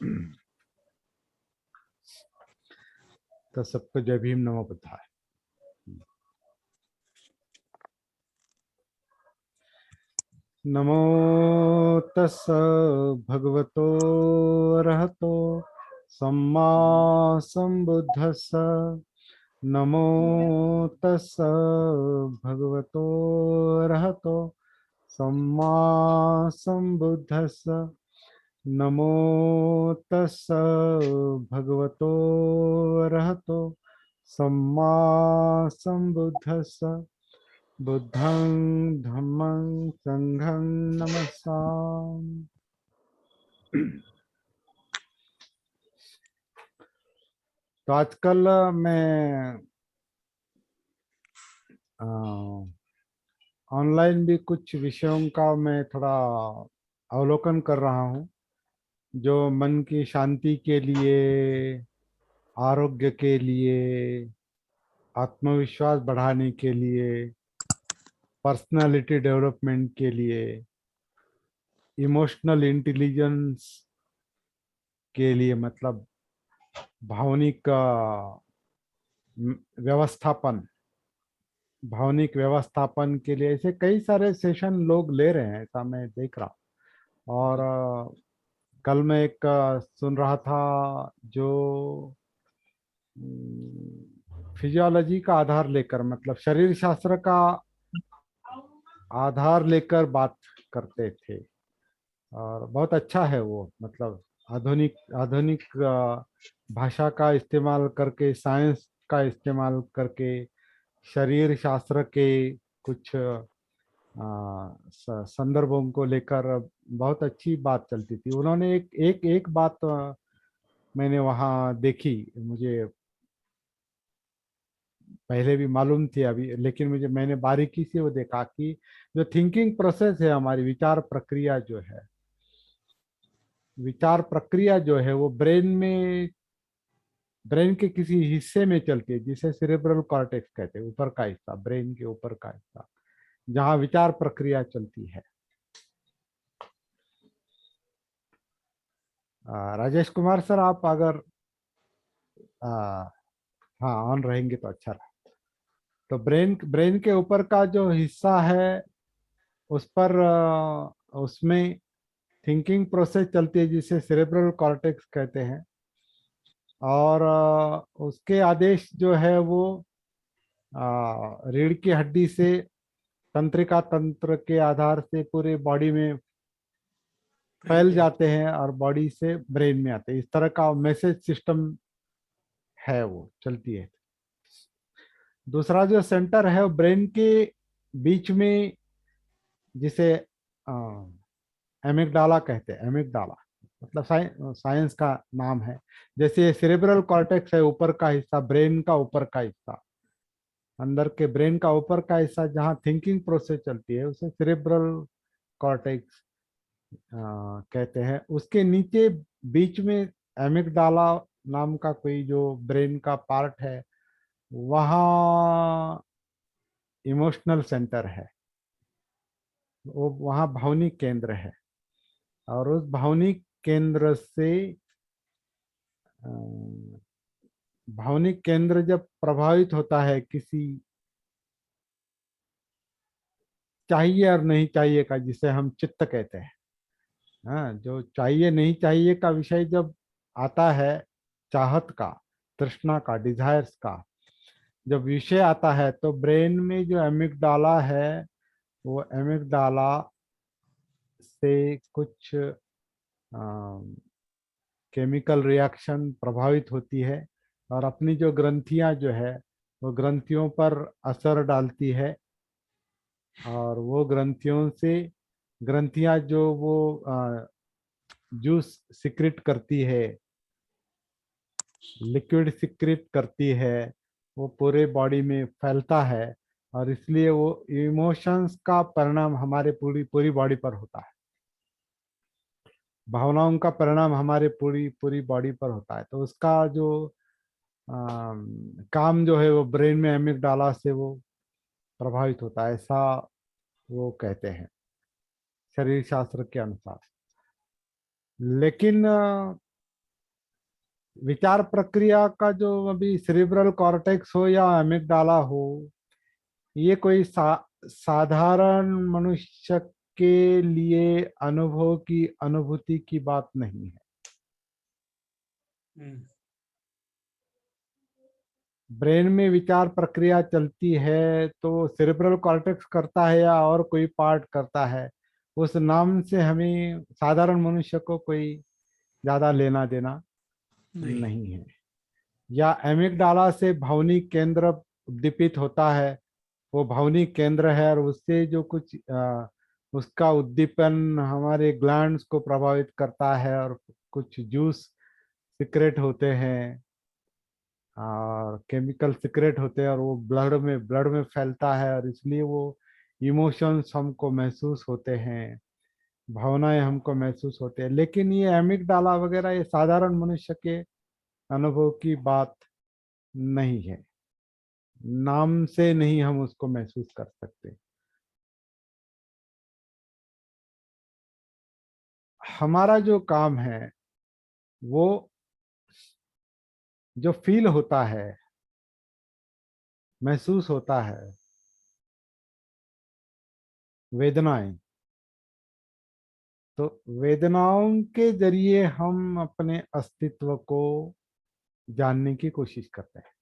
तो सबको जय भीम, नमो बुद्धाय। नमो तस् भगवतो अरहतो सम्मा संबुद्धस्स। नमो तस् भगवतो अरहतो सम्मा संबुद्धस्स। नमो तस् भगवतो अरहतो सम्मा संबुद्धस्स। बुद्धं धम्मं संघं नमस्सामि। तो आजकल मैं ऑनलाइन भी कुछ विषयों का मैं थोड़ा अवलोकन कर रहा हूँ, जो मन की शांति के लिए, आरोग्य के लिए, आत्मविश्वास बढ़ाने के लिए, पर्सनालिटी डेवलपमेंट के लिए, इमोशनल इंटेलिजेंस के लिए, मतलब भावनिक व्यवस्थापन, भावनिक व्यवस्थापन के लिए ऐसे कई सारे सेशन लोग ले रहे हैं, ऐसा मैं देख रहा हूँ। और कल मैं एक सुन रहा था जो फिजियोलॉजी का आधार लेकर, मतलब शरीर शास्त्र का आधार लेकर बात करते थे। और बहुत अच्छा है वो, मतलब आधुनिक आधुनिक भाषा का इस्तेमाल करके, साइंस का इस्तेमाल करके, शरीर शास्त्र के कुछ संदर्भों को लेकर बहुत अच्छी बात चलती थी। उन्होंने एक एक एक बात मैंने वहाँ देखी, मुझे पहले भी मालूम थी अभी, लेकिन मैंने बारीकी से वो देखा कि जो थिंकिंग प्रोसेस है, हमारी विचार प्रक्रिया जो है, विचार प्रक्रिया जो है वो ब्रेन के किसी हिस्से में चलती है, जिसे सेरेब्रल कॉर्टेक्स कहते हैं, ऊपर का हिस्सा, ब्रेन के ऊपर का हिस्सा, जहाँ विचार प्रक्रिया चलती है। राजेश कुमार सर, आप अगर आ, हाँ ऑन रहेंगे तो अच्छा रहा। तो ब्रेन ब्रेन के ऊपर का जो हिस्सा है, उस पर उसमें थिंकिंग प्रोसेस चलती है, जिसे सेरेब्रल कॉर्टेक्स कहते हैं। और उसके आदेश जो है वो रीढ़ की हड्डी से तंत्रिका तंत्र के आधार से पूरे बॉडी में फैल जाते हैं और बॉडी से ब्रेन में आते हैं। इस तरह का मैसेज सिस्टम है, वो चलती है। दूसरा जो सेंटर है वो ब्रेन के बीच में, जिसे एमिगडाला कहते हैं, एमिगडाला मतलब साइंस का नाम है। जैसे सेरेब्रल कॉर्टेक्स है, ऊपर का हिस्सा, ब्रेन का ऊपर का हिस्सा, अंदर के ब्रेन का ऊपर का हिस्सा जहाँ थिंकिंग प्रोसेस चलती है, उसे सेरेब्रल कॉर्टेक्स कहते हैं। उसके नीचे बीच में एमिगडाला नाम का कोई जो ब्रेन का पार्ट है, वहाँ इमोशनल सेंटर है, वो वहाँ भावनिक केंद्र है। और उस भावनिक केंद्र से अ, भावनिक केंद्र जब प्रभावित होता है किसी चाहिए और नहीं चाहिए का, जिसे हम चित्त कहते हैं, हाँ, जो चाहिए नहीं चाहिए का विषय जब आता है, चाहत का, तृष्णा का, डिजायर्स का जब विषय आता है, तो ब्रेन में जो एमिगडाला है, वो एमिगडाला से कुछ केमिकल रिएक्शन प्रभावित होती है, और अपनी जो ग्रंथियां जो है, वो ग्रंथियों पर असर डालती है। और वो ग्रंथियों से, ग्रंथियां जो वो जूस सिक्रिट करती है, लिक्विड सिक्रिट करती है, वो पूरे बॉडी में फैलता है। और इसलिए वो इमोशंस का परिणाम हमारे पूरी पूरी बॉडी पर होता है, भावनाओं का परिणाम हमारे पूरी पूरी बॉडी पर होता है। तो उसका जो काम जो है, वो ब्रेन में एमिगडाला से वो प्रभावित होता है, ऐसा वो कहते हैं शरीर शास्त्र के अनुसार। लेकिन विचार प्रक्रिया का जो अभी सेरिब्रल कॉर्टेक्स हो या एमिगडाला हो, ये कोई साधारण मनुष्य के लिए अनुभव की अनुभूति की बात नहीं है। ब्रेन में विचार प्रक्रिया चलती है तो सेरिब्रल कॉर्टेक्स करता है या और कोई पार्ट करता है, उस नाम से हमें साधारण मनुष्य को कोई ज्यादा लेना देना नहीं। नहीं है। या एमिगडाला से भावनिक केंद्र उद्दीपित होता है, वो भावनिक केंद्र है और उससे जो कुछ उसका उद्दीपन हमारे ग्लैंड्स को प्रभावित करता है और कुछ जूस सिक्रेट होते हैं और केमिकल सिक्रेट होते हैं और वो ब्लड में फैलता है और इसलिए वो इमोशंस हमको महसूस होते हैं, भावनाएं हमको महसूस होते हैं। लेकिन ये एमिगडाला वगैरह ये साधारण मनुष्य के अनुभव की बात नहीं है, नाम से नहीं हम उसको महसूस कर सकते। हमारा जो काम है वो जो फील होता है, महसूस होता है, वेदनाएं, तो वेदनाओं के जरिए हम अपने अस्तित्व को जानने की कोशिश करते हैं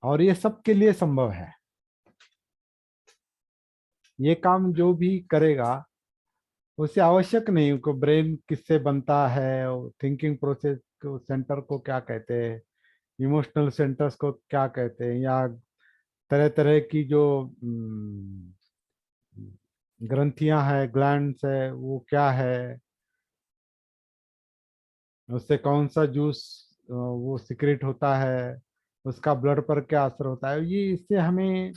और ये सबके लिए संभव है। ये काम जो भी करेगा उसे आवश्यक नहीं को ब्रेन किससे बनता है, थिंकिंग प्रोसेस को सेंटर को क्या कहते हैं, इमोशनल सेंटर्स को क्या कहते हैं, या तरह तरह की जो ग्रंथियां है, ग्लैंड्स है, वो क्या है, उससे कौन सा जूस वो सिक्रेट होता है, उसका ब्लड पर क्या असर होता है, ये इससे हमें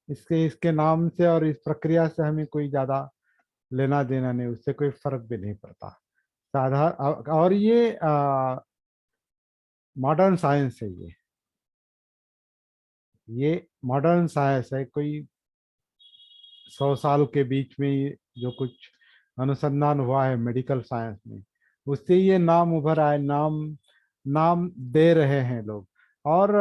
इसके इसके नाम से और इस प्रक्रिया से हमें कोई ज्यादा लेना देना नहीं, उससे कोई फर्क भी नहीं पड़ता। साधारण और ये मॉडर्न साइंस है, ये मॉडर्न साइंस है। कोई 100 साल के बीच में जो कुछ अनुसंधान हुआ है मेडिकल साइंस में, उससे ये नाम उभर आए, नाम नाम दे रहे हैं लोग। और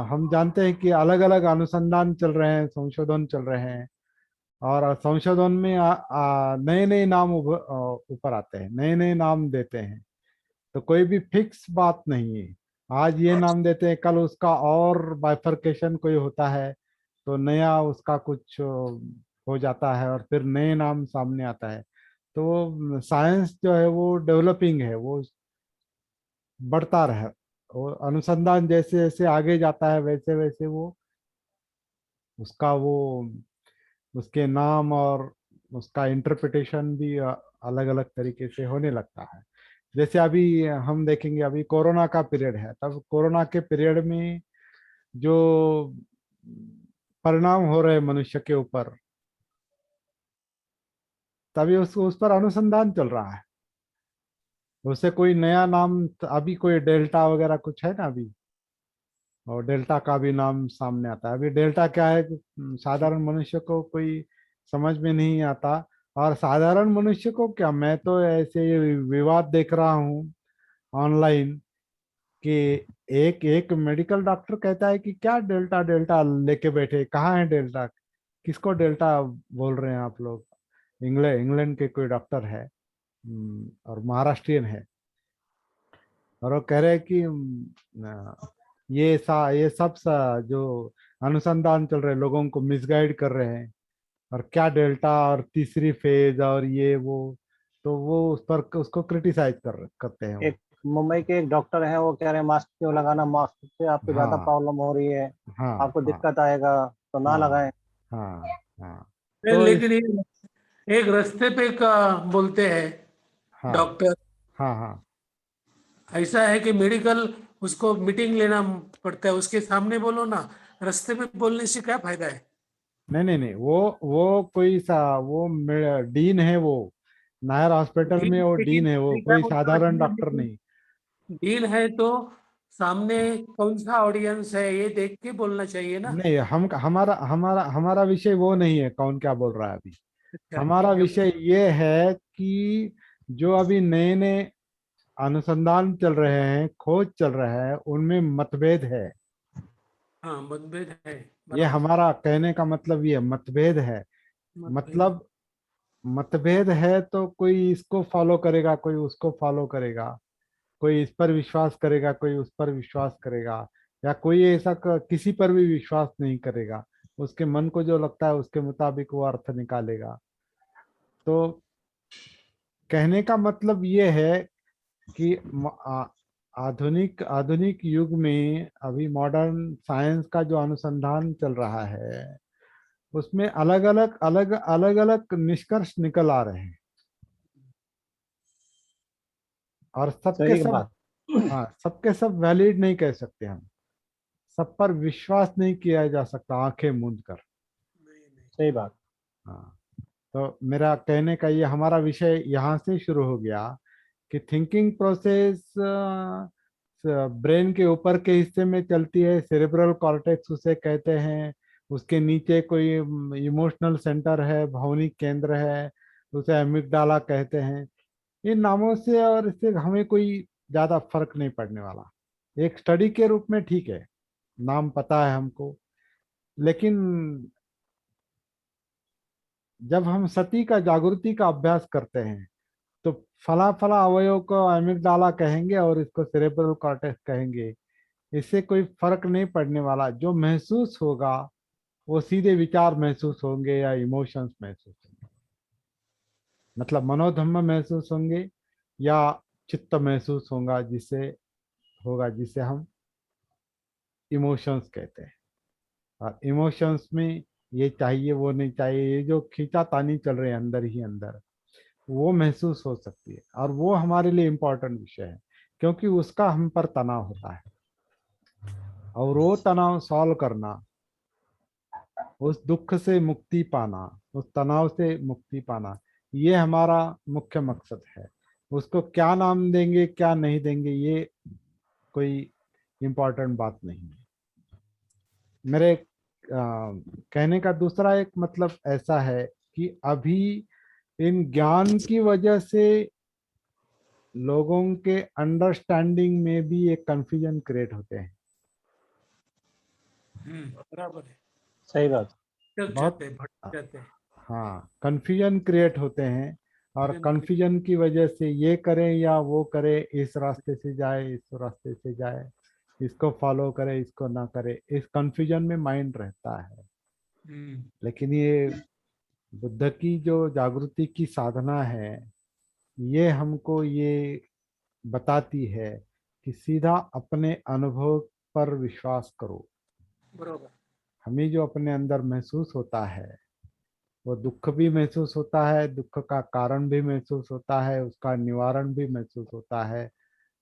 हम जानते हैं कि अलग अलग अनुसंधान चल रहे हैं, संशोधन चल रहे हैं और संशोधन में नए नए नाम ऊपर आते हैं, नए नए नाम देते हैं। तो कोई भी फिक्स बात नहीं है, आज ये नाम देते हैं कल उसका और बाइफरकेशन कोई होता है तो नया उसका कुछ हो जाता है और फिर नए नाम सामने आता है। तो साइंस जो है वो डेवलपिंग है, वो बढ़ता रहे, वो अनुसंधान जैसे जैसे आगे जाता है वैसे वैसे वो उसका वो उसके नाम और उसका इंटरप्रिटेशन भी अलग अलग तरीके से होने लगता है। जैसे अभी हम देखेंगे, अभी कोरोना का पीरियड है, तब कोरोना के पीरियड में जो परिणाम हो रहे मनुष्य के ऊपर, तभी उस पर अनुसंधान चल रहा है। उसे कोई नया नाम, अभी कोई डेल्टा वगैरह कुछ है ना अभी, और डेल्टा का भी नाम सामने आता है। अभी डेल्टा क्या है कि साधारण मनुष्य को कोई समझ में नहीं आता। और साधारण मनुष्य को क्या, मैं तो ऐसे ये विवाद देख रहा हूँ ऑनलाइन कि एक एक मेडिकल डॉक्टर कहता है कि क्या डेल्टा डेल्टा लेके बैठे, कहाँ है डेल्टा, किसको डेल्टा बोल रहे हैं आप लोग। इंग्लैंड के कोई डॉक्टर है, और महाराष्ट्रियन है, और वो कह रहे हैं कि ये सब जो अनुसंधान चल रहे हैं लोगों को मिसगाइड कर रहे हैं, और क्या डेल्टा और तीसरी फेज और ये वो, तो वो उस पर उसको क्रिटिसाइज करते हैं वो। एक मुंबई के एक डॉक्टर हैं, वो कह रहे हैं मास्क क्यों लगाना, मास्क से आपको ज्यादा हाँ प्रॉब्लम हो रही है, हाँ आपको हाँ दिक्कत आएगा तो ना हाँ लगाएं। हाँ हाँ। नहीं, तो लेकिन ये एक रास्ते पे का बोलते हैं हाँ डॉक्टर, हाँ हाँ। ऐसा है कि मेडिकल उसको मीटिंग लेना पड़ता है, उसके सामने बोलो ना, रास्ते में बोलने से क्या फायदा है। नहीं नहीं नहीं, वो कोई सा वो डीन है वो, नायर हॉस्पिटल में वो लेकिन डीन है, वो मैं क्या कोई बोल रहा साधारण हूँ, डॉक्टर लेकिन नहीं। डील है तो सामने कौन सा ऑडियंस है ये देख के बोलना चाहिए ना। नहीं, हम हमारा हमारा हमारा विषय वो नहीं है कौन क्या बोल रहा है अभी। अच्छा हमारा ठीक है। विषय ये है कि जो अभी नए नए अनुसंधान चल रहे हैं, खोज चल रहा है, उनमें मतभेद है। हाँ, मतभेद है, ये बराबर, हमारा कहने का मतलब ये मतभेद है। मतभेद है। मतलब मतभेद है तो कोई इसको फॉलो करेगा, कोई उसको फॉलो करेगा, कोई इस पर विश्वास करेगा, कोई उस पर विश्वास करेगा, या कोई ऐसा किसी पर भी विश्वास नहीं करेगा। उसके मन को जो लगता है उसके मुताबिक वो अर्थ निकालेगा। तो कहने का मतलब ये है कि आधुनिक आधुनिक युग में अभी मॉडर्न साइंस का जो अनुसंधान चल रहा है उसमें अलग अलग निष्कर्ष निकल आ रहे हैं, और सबके सही सब, बात। हाँ, सबके सब वैलिड नहीं कह सकते हम। सब पर विश्वास नहीं किया जा सकता आंखें मूंद कर। नहीं, नहीं। सही बात। हाँ, तो मेरा कहने का ये हमारा विषय यहाँ से शुरू हो गया कि थिंकिंग प्रोसेस ब्रेन के ऊपर के हिस्से में चलती है, सेरेब्रल कॉर्टेक्स उसे कहते हैं। उसके नीचे कोई इमोशनल सेंटर है, भावनिक केंद्र है, उसे एमिगडाला कहते हैं। इन नामों से और इससे हमें कोई ज्यादा फर्क नहीं पड़ने वाला। एक स्टडी के रूप में ठीक है, नाम पता है हमको, लेकिन जब हम सती का जागृति का अभ्यास करते हैं तो फला फला अवयव को एमिगडाला कहेंगे और इसको सेरेब्रल कॉर्टेक्स कहेंगे। इससे कोई फर्क नहीं पड़ने वाला। जो महसूस होगा वो सीधे विचार महसूस होंगे या इमोशंस महसूस होंगे, मतलब मनोधम्म महसूस होंगे या चित्त महसूस होगा, जिसे हम इमोशंस कहते हैं। और इमोशंस में ये चाहिए वो नहीं चाहिए, ये जो खींचातानी चल रहे हैं अंदर ही अंदर, वो महसूस हो सकती है, और वो हमारे लिए इम्पोर्टेंट विषय है, क्योंकि उसका हम पर तनाव होता है। और वो तनाव सॉल्व करना, उस दुख से मुक्ति पाना, उस तनाव से मुक्ति पाना, ये हमारा मुख्य मकसद है। उसको क्या नाम देंगे क्या नहीं देंगे ये कोई इम्पोर्टेंट बात नहीं है। मेरे कहने का दूसरा एक मतलब ऐसा है कि अभी इन ज्ञान की वजह से लोगों के अंडरस्टैंडिंग में भी एक कंफ्यूजन क्रिएट होते हैं। बराबर है। सही बात। भटक बहुत, जाते हैं, भटक जाते हैं। हाँ, कंफ्यूजन क्रिएट होते हैं। और Confusion create- कंफ्यूजन की वजह से ये करें या वो करे, इस रास्ते से जाए, इस रास्ते से जाए, इसको फॉलो करे, इसको ना करे, इस कंफ्यूजन में माइंड रहता है। हम्म, लेकिन ये बुद्ध की जो जागृति की साधना है, ये हमको ये बताती है कि सीधा अपने अनुभव पर विश्वास करो। बराबर। हमें जो अपने अंदर महसूस होता है, वो दुख भी महसूस होता है, दुख का कारण भी महसूस होता है, उसका निवारण भी महसूस होता है,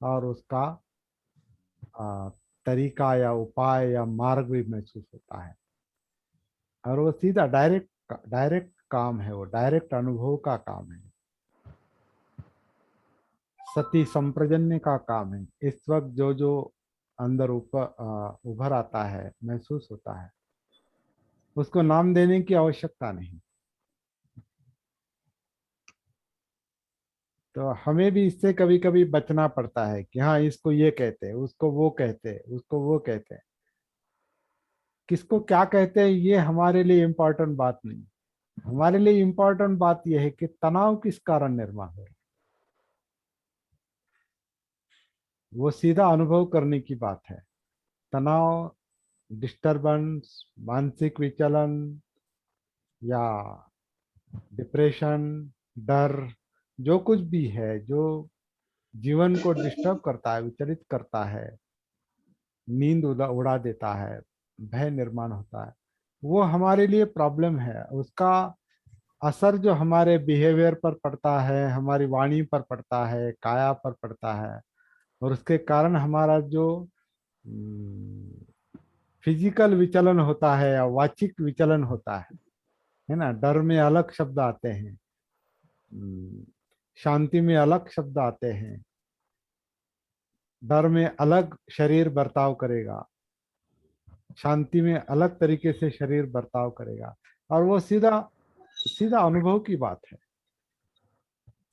और उसका आ, तरीका या उपाय या मार्ग भी महसूस होता है। और वो सीधा डायरेक्ट डायरेक्ट काम है, वो डायरेक्ट अनुभव का काम है, सती संप्रजन्य का काम है। इस वक्त जो जो अंदर ऊपर उभर आता है, महसूस होता है, उसको नाम देने की आवश्यकता नहीं। तो हमें भी इससे कभी कभी बचना पड़ता है कि हाँ, इसको ये कहते हैं, उसको वो कहते हैं, उसको वो कहते हैं। किसको क्या कहते हैं ये हमारे लिए इम्पोर्टेंट बात नहीं। हमारे लिए इम्पोर्टेंट बात यह है कि तनाव किस कारण निर्माण हो रहा है, वो सीधा अनुभव करने की बात है। तनाव, डिस्टरबेंस, मानसिक विचलन या डिप्रेशन, डर, जो कुछ भी है जो जीवन को डिस्टर्ब करता है, विचलित करता है, नींद उड़ा देता है, भय निर्माण होता है, वो हमारे लिए प्रॉब्लम है। उसका असर जो हमारे बिहेवियर पर पड़ता है, हमारी वाणी पर पड़ता है, काया पर पड़ता है, और उसके कारण हमारा जो फिजिकल विचलन होता है या वाचिक विचलन होता है ना। डर में अलग शब्द आते हैं, शांति में अलग शब्द आते हैं। डर में अलग शरीर बर्ताव करेगा, शांति में अलग तरीके से शरीर बर्ताव करेगा। और वो सीधा सीधा अनुभव की बात है,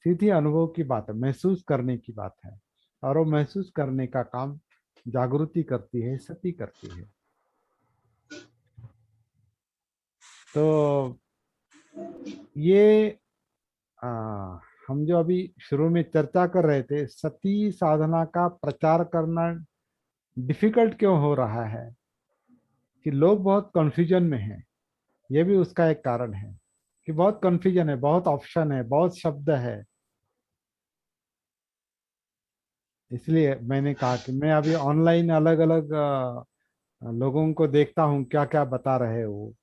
सीधी अनुभव की बात है, महसूस करने की बात है। और वो महसूस करने का काम जागृति करती है, सती करती है। तो ये आ, हम जो अभी शुरू में चर्चा कर रहे थे, सती साधना का प्रचार करना डिफिकल्ट क्यों हो रहा है, कि लोग बहुत कंफ्यूजन में हैं। ये भी उसका एक कारण है कि बहुत कंफ्यूजन है, बहुत ऑप्शन है, बहुत शब्द है। इसलिए मैंने कहा कि मैं अभी ऑनलाइन अलग अलग लोगों को देखता हूँ, क्या क्या बता रहे हैं वो।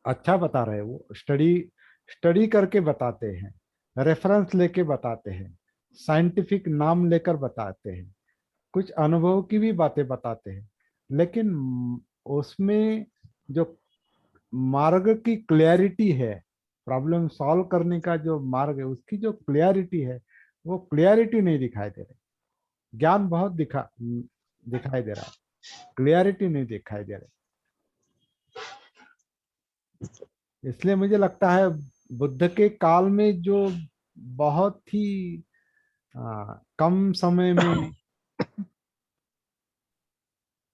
अच्छा बता रहे हैं वो, स्टडी स्टडी करके बताते हैं, रेफरेंस लेके बताते हैं, साइंटिफिक नाम लेकर बताते हैं, कुछ अनुभव की भी बातें बताते हैं। लेकिन उसमें जो मार्ग की क्लियरिटी है, प्रॉब्लम सॉल्व करने का जो मार्ग है, उसकी जो क्लियरिटी है, वो क्लियरिटी नहीं दिखाई दे रही। ज्ञान बहुत दिखाई दे रहा है, क्लियरिटी नहीं दिखाई दे रही। इसलिए मुझे लगता है बुद्ध के काल में जो बहुत ही कम समय में,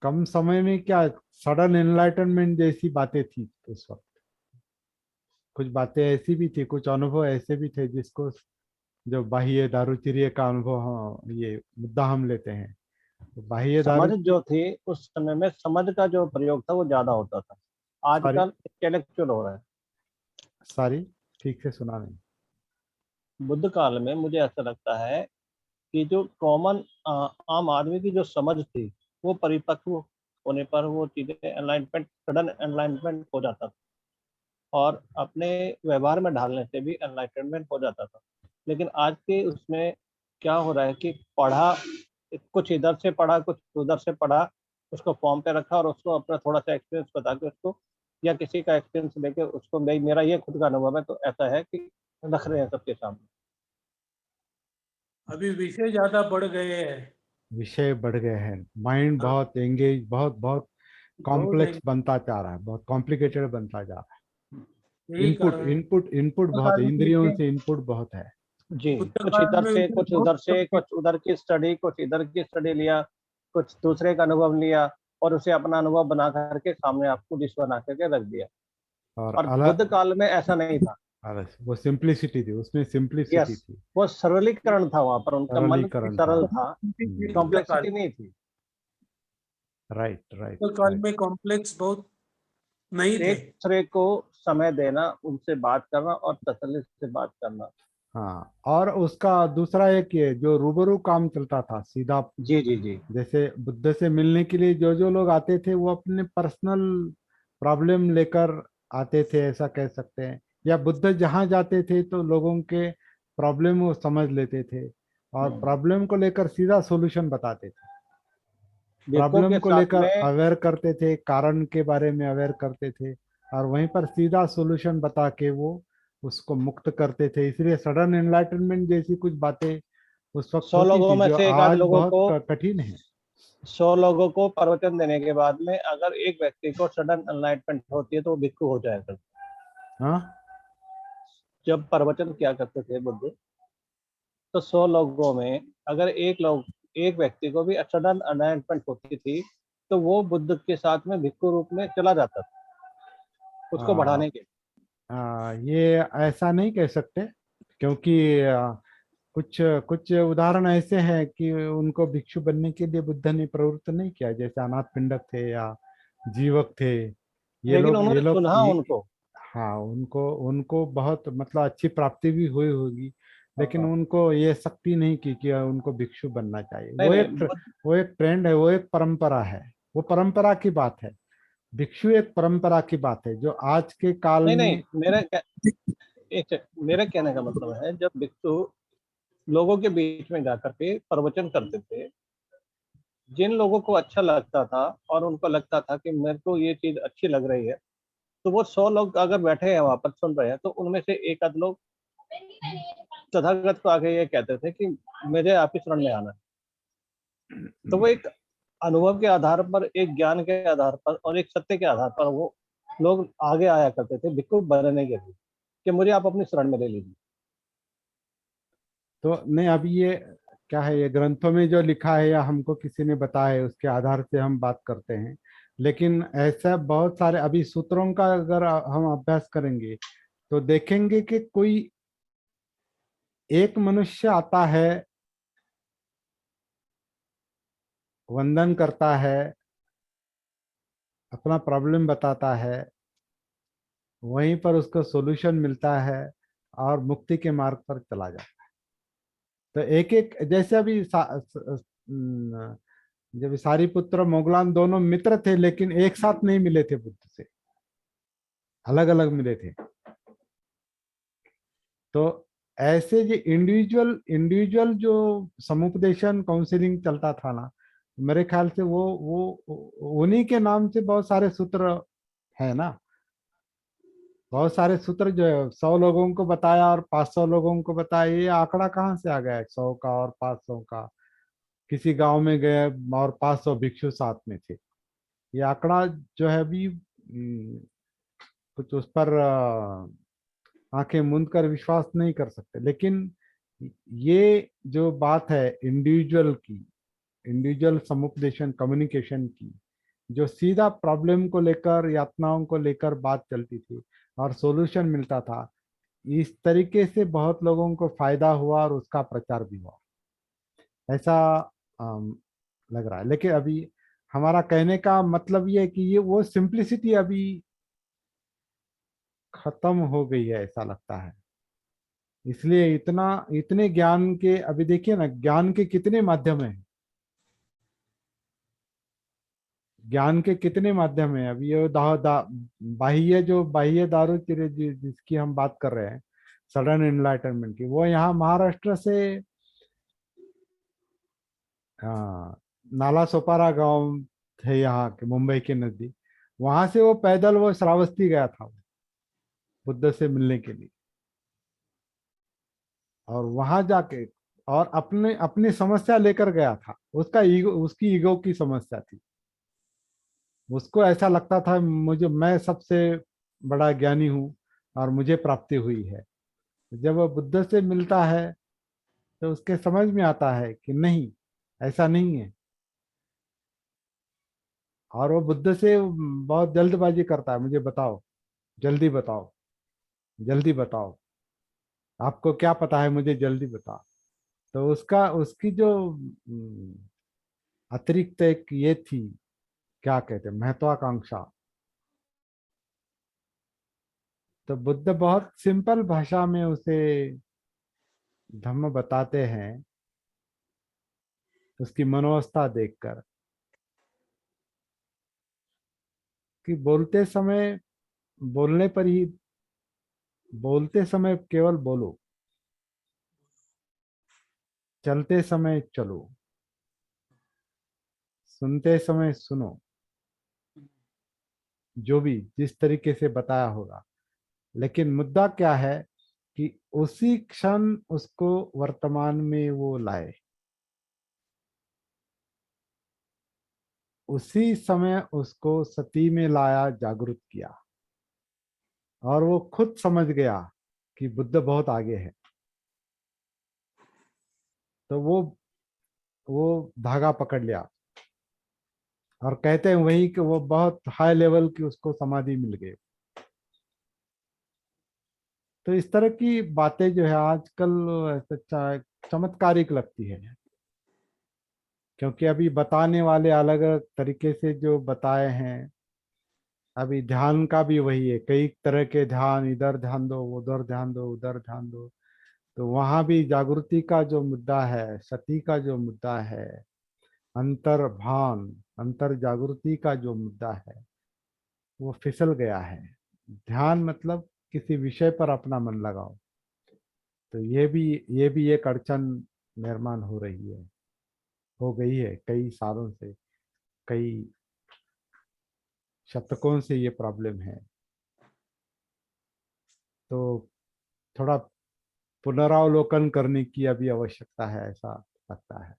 कम समय में क्या, सडन एनलाइटनमेंट जैसी बातें थी उस वक्त। कुछ बातें ऐसी भी थी, कुछ अनुभव ऐसे भी थे जिसको, जो बाह्य दारूचिर्य का अनुभव, हाँ, ये मुद्दा हम लेते हैं, तो बाह्य समझ दारू। जो थी उस समय में, समझ का जो प्रयोग था वो ज्यादा होता था। सारी आजकल इंटेलेक्चुअल हो रहा है। सारी ठीक से सुना नहीं। बुद्ध काल में मुझे ऐसा लगता है कि जो कॉमन आम आदमी की जो समझ थी, वो परिपक्व होने पर वो चीजें एनलाइटमेंट, सडन एनलाइटमेंट हो जाता था, और अपने व्यवहार में ढालने से भी एनलाइटमेंट हो जाता था। लेकिन आज के उसमें क्या हो रहा है कि पढ़ा, कुछ इधर से पढ़ा, कुछ उधर से पढ़ा, उसको फॉर्म पे रखा और उसको अपना थोड़ा सा एक्सपीरियंस बता के उसको, या किसी का एक्सपीरियंस लेके उसको, भाई मेरा ये खुद का अनुभव है तो ऐसा है कि रख रहे हैं सबके सामने। अभी विषय ज्यादा बढ़ गए हैं। विषय बढ़ गए हैं, माइंड हाँ, बहुत एंगेज, बहुत बहुत बहुत कॉम्प्लेक्स है। बनता जा रहा है, बहुत कॉम्प्लिकेटेड बनता जा रहा है। यही इनपुट कारण है। इनपुट इनपुट बुद्ध बहुत काल है, में इंद्रियों विषय से इनपुट बहुत है। जी, बुद्ध कुछ काल इधर में से, विषय कुछ बहुत उधर से, कम थे। कुछ उधर की स्टडी, कुछ इधर की स्टडी लिया, कुछ दूसरे का अनुभव लिया, और उसे अपना अनुभव बना करके सामने आपको डिश बना करके रख दिया। और और बुद्ध अलग, काल में ऐसा नहीं था। वो सिंप्लिसिटी थी, उसमें सिंप्लिसिटी यस, थी, वो सरलीकरण था, वहां पर उनका मन सरलीकरण था। सरल था, बुद्ध काल कॉम्प्लेक्सिटी नहीं थी। राइट राइट बुद्ध काल राइट। में कॉम्प्लेक्स बहुत नहीं थे। एक दूसरे को समय देना, उनसे बात करना और तसल्ली से बात करना। हाँ, और उसका दूसरा एक ये जो रूबरू काम चलता था सीधा। जी जी जी। जैसे बुद्ध से मिलने के लिए जो जो लोग आते थे, वो अपने पर्सनल प्रॉब्लम लेकर आते थे, ऐसा कह सकते हैं। या बुद्ध जहाँ जाते थे तो लोगों के प्रॉब्लम वो समझ लेते थे, और प्रॉब्लम को लेकर सीधा सॉल्यूशन बताते थे। भिक्षुओं प्रॉब्लम के को साथ लेकर में, अवेयर करते थे, कारण के बारे में अवेयर करते थे, और वहीं पर सीधा सॉल्यूशन बता के वो उसको मुक्त करते थे। इसलिए सडन एनलाइटनमेंट जैसी कुछ बातें उस वक्त 100 होती लोगों थी, में जो से एक आध आज लोगों बहुत को, कठिन है। 100 लोगों को प्रवचन देने के बाद में अगर एक व्यक्ति को सडन एनलाइटमेंट होती है तो वो भिक्षु हो जाएगा। हाँ जब प्रवचन किया करते थे बुद्ध, तो 100 लोगों में अगर एक व्यक्ति को भी सडन एनलाइटमेंट होती थी, तो वो बुद्ध के साथ में भिक्षु रूप में चला जाता था, उसको आ, बढ़ाने के। ये ऐसा नहीं कह सकते, क्योंकि कुछ कुछ उदाहरण ऐसे हैं कि उनको भिक्षु बनने के लिए बुद्ध ने प्रवृत्त नहीं किया, जैसे अनाथ पिंडक थे या जीवक थे। लेकिन ये उन्होंने लोग चुना उनको। हाँ, उनको उनको बहुत मतलब अच्छी प्राप्ति भी हुई होगी, लेकिन हाँ, उनको ये शक्ति नहीं की कि उनको भिक्षु बनना चाहिए। नहीं नहीं, वो एक ट्रेंड है, वो एक परंपरा है, वो परंपरा की बात है। भिक्षु एक परंपरा की बात है जो आज के काल नहीं नहीं, में। मेरे कहने का मतलब है, जब भिक्षु लोगों के बीच में जाकर के प्रवचन करते थे, जिन लोगों को अच्छा लगता था और उनको लगता था कि मेरे को ये चीज अच्छी लग रही है, तो वो 100 लोग अगर बैठे हैं वहां पर सुन रहे हैं, तो उनमें से एक आध लोग तथागत को आगे ये कहते थे कि मुझे आप ही शरण में आना है। तो वो एक अनुभव के आधार पर, एक ज्ञान के आधार पर और एक सत्य के आधार पर वो लोग आगे आया करते थे भिक्षु बनने के लिए, कि मुझे आप अपनी शरण में ले लीजिए। तो नहीं, अभी ये क्या है, ये ग्रंथों में जो लिखा है या हमको किसी ने बताया है उसके आधार से हम बात करते हैं। लेकिन ऐसा बहुत सारे अभी सूत्रों का अगर हम अभ्यास करेंगे तो देखेंगे कि कोई एक मनुष्य आता है, वंदन करता है, अपना प्रॉब्लम बताता है, वहीं पर उसको सॉल्यूशन मिलता है और मुक्ति के मार्ग पर चला जाता है। तो एक एक जैसे अभी जब सारीपुत्र मोगलान दोनों मित्र थे लेकिन एक साथ नहीं मिले थे बुद्ध से, अलग अलग मिले थे। तो ऐसे जो इंडिविजुअल इंडिविजुअल जो समुपदेशन काउंसलिंग चलता था ना, मेरे ख्याल से वो उन्हीं के नाम से बहुत सारे सूत्र है ना। बहुत सारे सूत्र जो है 100 लोगों को बताया और 500 लोगों को बताया, ये आंकड़ा कहाँ से आ गया 100 का और 500 का। किसी गांव में गए और 500 भिक्षु साथ में थे, ये आंकड़ा जो है अभी कुछ उस पर आंखें मूंद कर विश्वास नहीं कर सकते। लेकिन ये जो बात है इंडिविजुअल की, इंडिविजुअल समुपदेशन कम्युनिकेशन की, जो सीधा प्रॉब्लम को लेकर यातनाओं को लेकर बात चलती थी और सॉल्यूशन मिलता था, इस तरीके से बहुत लोगों को फायदा हुआ और उसका प्रचार भी हुआ, ऐसा लग रहा है। लेकिन अभी हमारा कहने का मतलब ये है कि ये वो सिंप्लिसिटी अभी खत्म हो गई है ऐसा लगता है। इसलिए इतना इतने ज्ञान के, अभी देखिए ना ज्ञान के कितने माध्यम हैं, ज्ञान के कितने माध्यम हैं। अभी ये बाह्य जो बाह्य दारू जिसकी हम बात कर रहे हैं, सडन एनलाइटनमेंट की, वो यहाँ महाराष्ट्र से नाला सोपारा गांव है यहाँ के मुंबई के नजदीक, वहां से वो पैदल वो श्रावस्ती गया था बुद्ध से मिलने के लिए। और वहां जाके और अपने अपनी समस्या लेकर गया था, उसका ईगो, उसकी ईगो की समस्या थी। उसको ऐसा लगता था मुझे, मैं सबसे बड़ा ज्ञानी हूँ और मुझे प्राप्ति हुई है। जब वो बुद्ध से मिलता है तो उसके समझ में आता है कि नहीं, ऐसा नहीं है। और वो बुद्ध से बहुत जल्दबाजी करता है, मुझे बताओ, जल्दी बताओ, जल्दी बताओ, आपको क्या पता है, मुझे जल्दी बताओ। तो उसका उसकी जो अतिरिक्त एक ये थी, क्या कहते हैं, महत्वाकांक्षा। तो बुद्ध बहुत सिंपल भाषा में उसे धम्म बताते हैं, उसकी मनोवस्था देखकर, कि बोलते समय, बोलने पर ही, बोलते समय केवल बोलो, चलते समय चलो, सुनते समय सुनो, जो भी जिस तरीके से बताया होगा। लेकिन मुद्दा क्या है कि उसी क्षण उसको वर्तमान में वो लाए, उसी समय उसको सती में लाया, जागृत किया, और वो खुद समझ गया कि बुद्ध बहुत आगे है। तो वो धागा पकड़ लिया, और कहते हैं वही कि वो बहुत हाई लेवल की उसको समाधि मिल गई। तो इस तरह की बातें जो है आजकल ऐसे चमत्कारिक लगती है, क्योंकि अभी बताने वाले अलग अलग तरीके से जो बताए हैं। अभी ध्यान का भी वही है, कई तरह के ध्यान, इधर ध्यान दो, उधर ध्यान दो, उधर ध्यान दो। तो वहां भी जागृति का जो मुद्दा है, सती का जो मुद्दा है, अंतर भान, अंतर जागृति का जो मुद्दा है, वो फिसल गया है। ध्यान मतलब किसी विषय पर अपना मन लगाओ। तो ये भी एक अड़चन निर्माण हो रही है, हो गई है कई सालों से, कई शतकों से ये प्रॉब्लम है। तो थोड़ा पुनरावलोकन करने की अभी आवश्यकता है, ऐसा लगता है।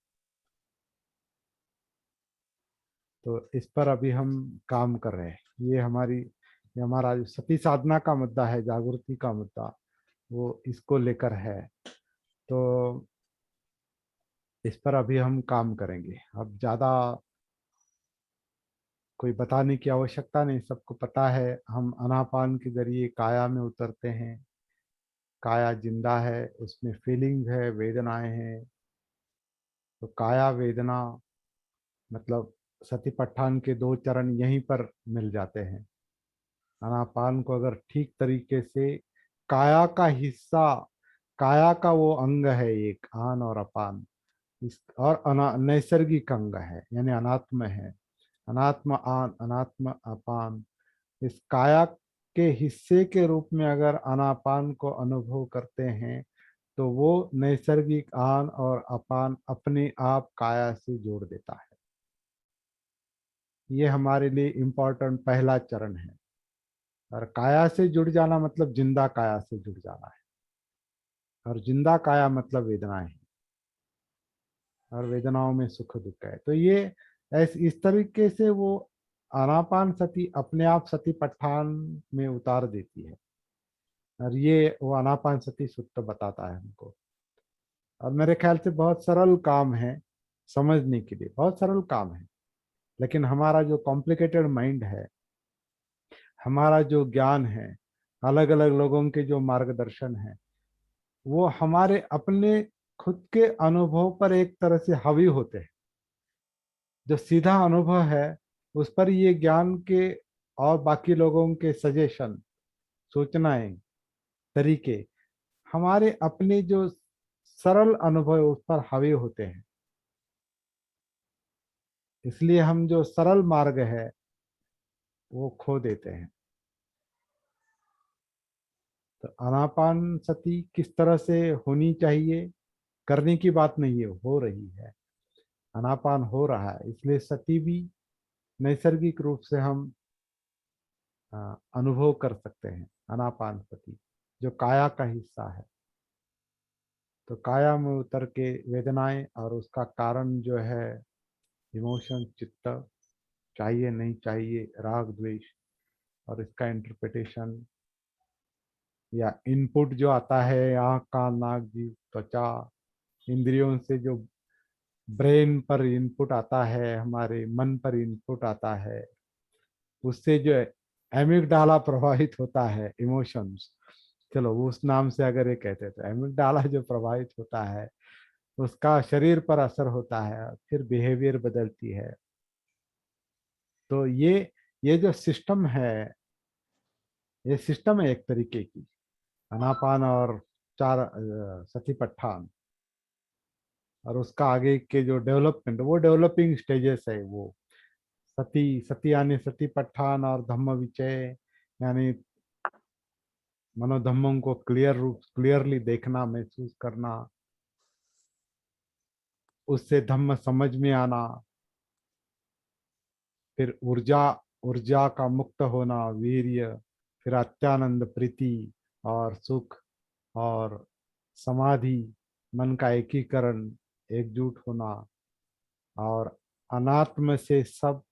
तो इस पर अभी हम काम कर रहे हैं। ये हमारा जो सती साधना का मुद्दा है, जागृति का मुद्दा, वो इसको लेकर है। तो इस पर अभी हम काम करेंगे। अब ज्यादा कोई बताने की आवश्यकता नहीं, सबको पता है। हम आनापान के जरिए काया में उतरते हैं। काया जिंदा है, उसमें फीलिंग है, वेदनाएं हैं। तो काया वेदना मतलब सतीपट्ठान के दो चरण यहीं पर मिल जाते हैं। आनापान को अगर ठीक तरीके से काया का हिस्सा, काया का वो अंग है एक, आन और अपान, इस और नैसर्गिक अंग है, यानी अनात्म है। अनात्म आन, अनात्म अपान, इस काया के हिस्से के रूप में अगर अनापान को अनुभव करते हैं तो वो नैसर्गिक आन और अपान अपने आप काया से जोड़ देता है। ये हमारे लिए इम्पोर्टेंट पहला चरण है। और काया से जुड़ जाना मतलब जिंदा काया से जुड़ जाना है, और जिंदा काया मतलब वेदनाएं हैं, और वेदनाओं में सुख दुख है। तो ये इस तरीके से वो आनापान सती अपने आप सतीपट्ठान में उतार देती है, और ये वो आनापान सती सूत्र बताता है हमको। और मेरे ख्याल से बहुत सरल काम है, समझने के लिए बहुत सरल काम है। लेकिन हमारा जो कॉम्प्लिकेटेड माइंड है, हमारा जो ज्ञान है, अलग अलग लोगों के जो मार्गदर्शन है, वो हमारे अपने खुद के अनुभव पर एक तरह से हावी होते हैं। जो सीधा अनुभव है उस पर ये ज्ञान के और बाकी लोगों के सजेशन, सूचनाएं, तरीके हमारे अपने जो सरल अनुभव है उस पर हावी होते हैं। इसलिए हम जो सरल मार्ग है वो खो देते हैं। तो आनापान सती किस तरह से होनी चाहिए, करने की बात नहीं है, हो रही है। आनापान हो रहा है, इसलिए सती भी नैसर्गिक रूप से हम अनुभव कर सकते हैं। आनापान सती जो काया का हिस्सा है, तो काया में उतर के वेदनाएं और उसका कारण जो है इमोशन, चित्त, चाहिए नहीं चाहिए, राग द्वेष, और इसका इंटरप्रिटेशन या इनपुट जो आता है आँख, कान, नाक, जीभ, त्वचा, इंद्रियों से जो ब्रेन पर इनपुट आता है, हमारे मन पर इनपुट आता है, उससे जो एमिगडाला प्रभावित होता है, इमोशंस, चलो उस नाम से अगर ये कहते तो एमिगडाला जो प्रभावित होता है उसका शरीर पर असर होता है, फिर बिहेवियर बदलती है। तो ये जो सिस्टम है, ये सिस्टम है एक तरीके की, अनापान और चार सतीपट्ठान, और उसका आगे के जो डेवलपमेंट, वो डेवलपिंग स्टेजेस है। वो सती, सती यानी सतीपट्ठान, और धम्म विचय यानी मनोधम्मों को क्लियरली देखना, महसूस करना, उससे धम्म समझ में आना, फिर ऊर्जा, ऊर्जा का मुक्त होना, वीर्य, फिर अत्यानंद, प्रीति और सुख और समाधि, मन का एकीकरण, एकजुट होना, और अनात्म से सब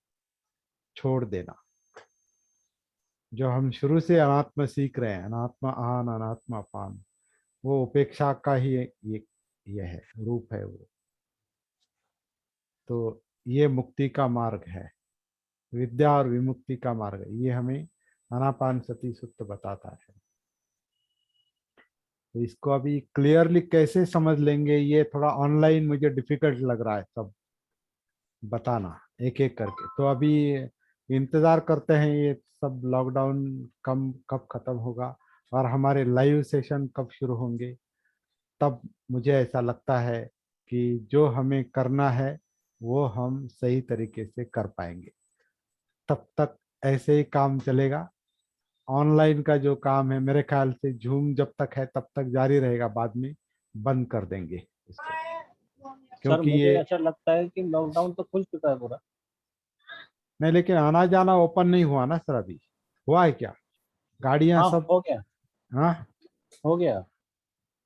छोड़ देना। जो हम शुरू से अनात्म सीख रहे हैं, अनात्म आन, अनात्म अपान, वो उपेक्षा का ही ये है, रूप है वो। तो ये मुक्ति का मार्ग है, विद्या और विमुक्ति का मार्ग है। ये हमें आनापान सती सूत्र बताता है। तो इसको अभी क्लियरली कैसे समझ लेंगे, ये थोड़ा ऑनलाइन मुझे डिफिकल्ट लग रहा है सब बताना एक एक करके। तो अभी इंतजार करते हैं ये सब लॉकडाउन कब खत्म होगा और हमारे लाइव सेशन कब शुरू होंगे। तब मुझे ऐसा लगता है कि जो हमें करना है वो हम सही तरीके से कर पाएंगे। तब तक ऐसे ही काम चलेगा। ऑनलाइन का जो काम है मेरे ख्याल से जूम जब तक है तब तक जारी रहेगा, बाद में बंद कर देंगे इसको, सर क्योंकि मुझे ये ऐसा लगता है कि लॉकडाउन तो खुल चुका है पूरा। नहीं, लेकिन आना जाना ओपन नहीं हुआ ना सर, अभी हुआ है क्या? गाड़ियां हाँ सब, हो गया, हाँ हो गया।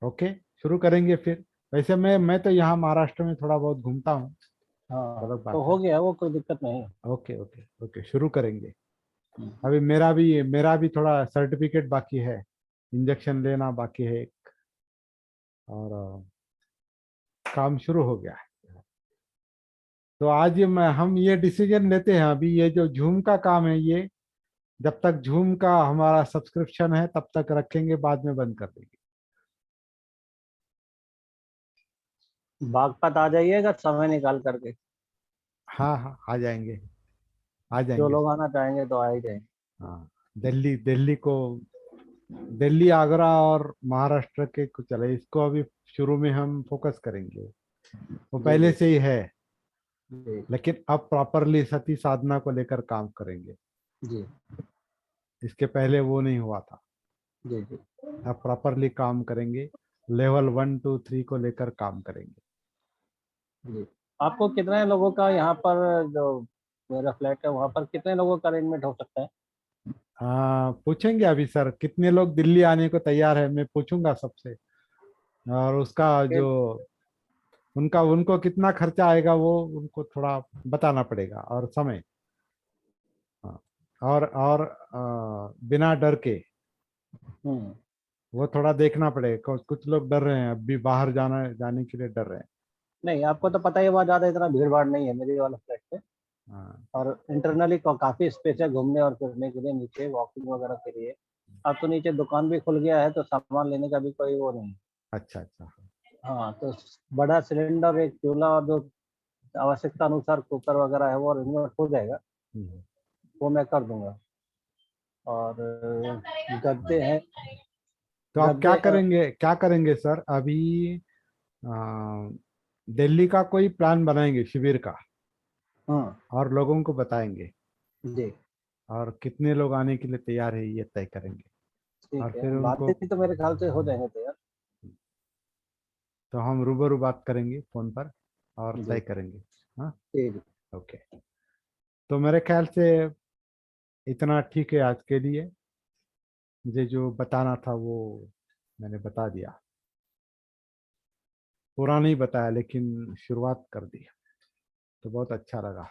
ओके, शुरू करेंगे फिर। वैसे मैं तो यहाँ महाराष्ट्र में थोड़ा बहुत घूमता हूँ, हाँ अलग तो बात हो है। गया, वो कोई दिक्कत नहीं है। ओके ओके ओके, शुरू करेंगे। अभी मेरा भी थोड़ा सर्टिफिकेट बाकी है, इंजेक्शन लेना बाकी है एक, और काम शुरू हो गया है। तो आज हम ये डिसीजन लेते हैं, अभी ये जो जूम का काम है, ये जब तक जूम का हमारा सब्सक्रिप्शन है तब तक रखेंगे, बाद में बंद कर देंगे। बागपत आ जाइएगा समय निकाल करके, हाँ हाँ, आ जाएंगे, आ जो जाएंगे। लोग आना चाहेंगे तो आ ही जाएंगे। हाँ, दिल्ली दिल्ली को, दिल्ली, आगरा और महाराष्ट्र के कुछ चले, इसको अभी शुरू में हम फोकस करेंगे, वो जी पहले जी से ही है, जी लेकिन अब प्रॉपरली सती साधना को लेकर काम करेंगे। जी इसके पहले वो नहीं हुआ था, जी जी अब प्रॉपरली काम करेंगे, लेवल 1 2 3 को लेकर काम करेंगे। जी। आपको कितने लोगों का यहाँ पर, जो मेरा फ्लैट है वहाँ पर कितने लोगों का अरेंजमेंट हो सकता है? पूछेंगे अभी सर, कितने लोग दिल्ली आने को तैयार है, मैं पूछूंगा सबसे, और उसका जो उनका उनको कितना खर्चा आएगा वो उनको थोड़ा बताना पड़ेगा, और समय। हाँ, और बिना डर के, हम्म। वो थोड़ा देखना पड़ेगा, कुछ लोग डर रहे हैं अभी, बाहर जाने के लिए डर रहे हैं। नहीं, आपको तो पता ही है, वहाँ ज़्यादा इतना भीड़ भाड़ नहीं है मेरे वाला फ्लैट पे। हाँ, और इंटरनली काफ़ी स्पेस है घूमने और फिरने के लिए, नीचे वॉकिंग वगैरह के लिए। अब तो नीचे दुकान भी खुल गया है, तो सामान लेने का भी कोई वो नहीं। अच्छा अच्छा। हाँ, तो बड़ा सिलेंडर, एक चूल्हा, और जो आवश्यकता अनुसार कुकर वगैरह है वो अरेंजमेंट हो जाएगा, हम्म, वो मैं कर दूंगा। और गद्दे हैं, तो आप गद्दे हैं। क्या करेंगे सर अभी, आ, दिल्ली का कोई प्लान बनाएंगे शिविर का, हाँ और लोगों को बताएंगे, जी, और कितने लोग आने के लिए तैयार है ये तय करेंगे, और ठीक है। फिर उनको, बातें थी तो मेरे ख्याल से हो जाएंगे तैयार। तो हम रूबरू बात करेंगे फोन पर और तय जी करेंगे। हाँ, जी जी। ओके। तो मेरे ख्याल से इतना ठीक है आज के लिए, मुझे जो बताना था वो मैंने बता दिया, पूरा नहीं बताया लेकिन शुरुआत कर दी, तो बहुत अच्छा लगा।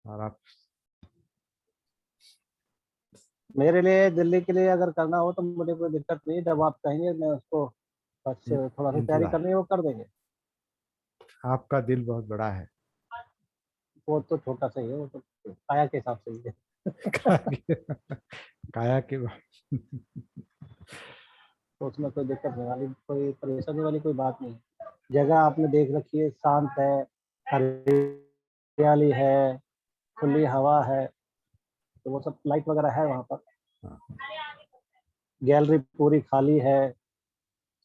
और आप, मेरे लिए दिल्ली के लिए अगर करना हो तो मुझे कोई दिक्कत नहीं है, जब आप कहेंगे मैं उसको बस थोड़ा सा तैयारी इंतजार, करनी है वो कर देंगे। आपका दिल बहुत बड़ा है। वो तो छोटा सा ही है, वो तो काया के हिसाब से ही है। काया के तो उसमें कोई दिक्कत नहीं वाली, कोई परेशानी वाली कोई बात नहीं है। जगह आपने देख रखी है, शांत है, हरियाली है, खुली हवा है, तो वो सब लाइट वगैरह है वहाँ पर। गैलरी पूरी खाली है,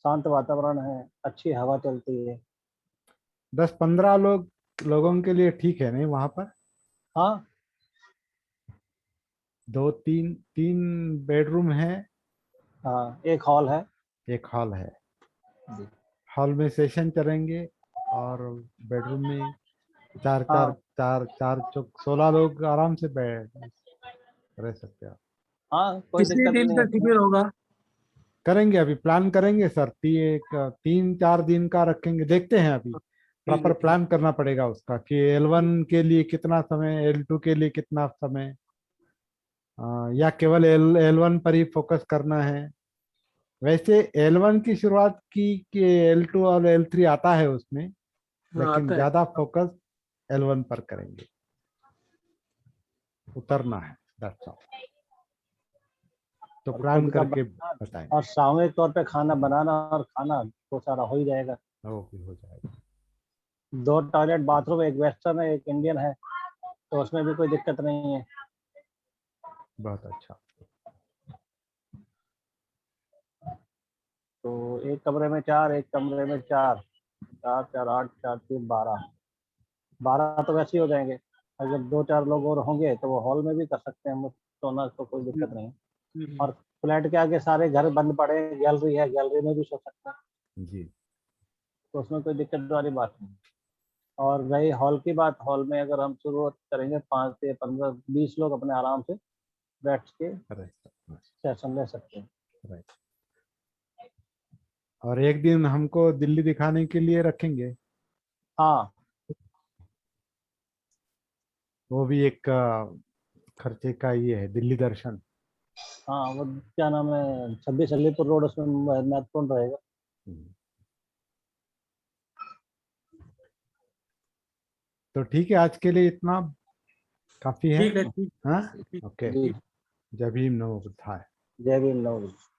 शांत वातावरण है, अच्छी हवा चलती है। 10 15 लोगों के लिए ठीक है नहीं वहां पर? हाँ दो तीन तीन बेडरूम है, हाँ, एक हॉल है। एक हॉल है, जी। हॉल में सेशन करेंगे, और बेडरूम में चार चार हाँ चार चार चौक 16 लोग आराम से बैठ रह सकते हैं। हाँ, कोई कितने दिक्कत दिन नहीं है का उसमें। शिविर होगा? करेंगे, अभी प्लान करेंगे सर, 3 4 दिन का रखेंगे, देखते हैं अभी, ठीक प्रॉपर है, ठीक। प्लान करना पड़ेगा उसका, कि L1 के लिए कितना समय, L2 के लिए कितना समय, या केवल L1 पर ही फोकस करना है। वैसे L1 की शुरुआत की कि L2 और L3 आता है उसमें, हाँ, लेकिन आता है। ज्यादा फोकस L1 पर करेंगे, उतरना है, that's all। तो और प्लान खुद का करके बनाना, बताएंगे। और सामूहिक तौर पे खाना बनाना और खाना तो सारा हो ही जाएगा। वो भी हो जाएगा। 2 टॉयलेट बाथरूम, एक वेस्टर्न है एक इंडियन है, तो उसमें भी कोई दिक्कत नहीं है। बहुत अच्छा। तो एक कमरे में 4, एक कमरे में 4, 4 4 8, 4 3 12, 12 तो वैसे ही हो जाएंगे। अगर 2 4 लोग और होंगे तो वो हॉल में भी कर सकते हैं हम, सोना तो कोई दिक्कत नहीं। हम्म। और फ्लैट के आगे सारे घर बंद पड़े हैं, गैलरी है, गैलरी में भी सो सकते हैं, जी। तो उसमें कोई दिक्कत वाली बात नहीं। और रही हॉल की बात, हॉल में अगर हम शुरुआत करेंगे 5 से 15 20 लोग अपने आराम से बैठ के राइट। सेशन ले सकते हैं। राइट। और एक दिन हमको दिल्ली दिखाने के लिए रखेंगे, हाँ वो भी एक खर्चे का ये है, दिल्ली दर्शन। हाँ, वो क्या नाम है, 26 अलीपुर रोड, उसमें महत्वपूर्ण रहेगा। हम्म, तो ठीक है, आज के लिए इतना काफी है। ठीक है, ठीक हाँ, ठीक। ओके। जी, जय भीम, नमो बुद्धाय। जय भीम, नमो बुद्धाय।